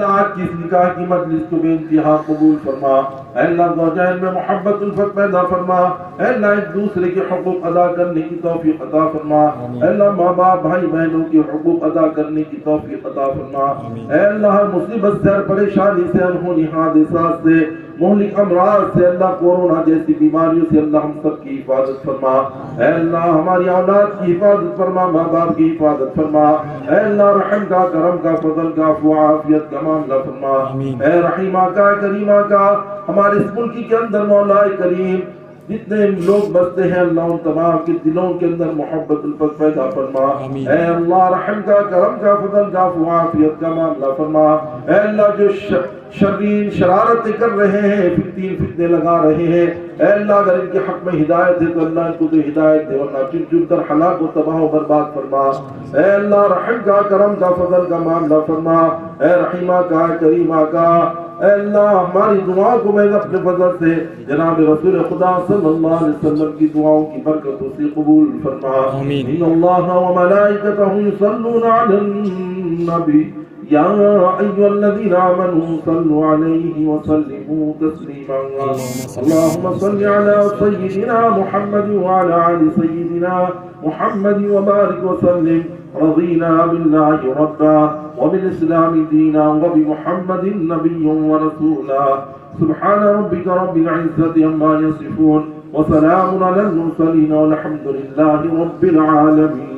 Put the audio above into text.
आज की इस निकाह की मजलिस को बेइंतहा कबूल फरमा। अल्लाह ज़ौजैन में मोहब्बत उल्फत पैदा फरमा। अल्लाह एक दूसरे के हुकूक अदा करने की तौफीक अता फरमा। अल्लाह माँ बाप भाई बहनों के हुकूक अदा करने की तौफीक अता फरमा। अल्लाह मुसीबत से परेशानी से अनहोनी हादिसात से मोहलिक अमराज से अल्लाह कोरोना जैसी बीमारियों से अल्लाह हम सब की हिफाजत फरमा। अल्लाह हमारी औलाद की हिफाजत फरमा, माँ बाप की हिफाजत फरमा। अल्लाह रहम का, करम का, फजल का, आफियत का मामला फरमा। ऐ रहीमा का, करीमा का, हमारे इस मुल्क के अंदर मौला करीम जितने लोग बसते हैं अल्लाह उन तमाम के दिलों के अंदर मोहब्बत उल्फत पैदा फरमा। ऐ अल्लाह रहम का, करम का, फजल का, आफियत का मामला फरमा। ऐ अल्लाह जो शर्रीन शरारतें कर रहे हैं, फितने लगा रहे हैं, ऐ अल्लाह अगर इनके हक में हिदायत है तो अल्लाह इनको तो हिदायत दे, वरना चुन चुन कर हलाक व तबाह व बर्बाद फरमा। ऐ अल्लाह रहम का, करम का, फजल का मामला फरमा। ऐ रहीमा का, करीमा का, अल्लाह हमारी दुआओं को मैं अपने फजल से जनाब रसूल खुदा सल्लल्लाहु अलैहि वसल्लम की दुआओं की बरकतों से कबूल फरमा। इन्नल्लाह व मलाइकतहु युसल्लूना अलन नबी या अय्युहल्लज़ीना आमनू सल्लु अलैहि व सल्लिमू तस्लीमा। अल्लाहुम्मा सल्लि अला सय्यिदिना मुहम्मद व अला आलि सय्यिदिना मुहम्मद व बारिक व सल्लिम। रज़ीना बिल्लाहि रब्बा व बिल इस्लामी दीना व बि मुहम्मदिन नबिय्यन व रसूला। सुब्हान रब्बिका रब्बिल इज्जति अम्मा यसिफून व सलामुन अलल मुरसलीन वल्हम्दुलिल्लाहि रब्बिल आलमीन।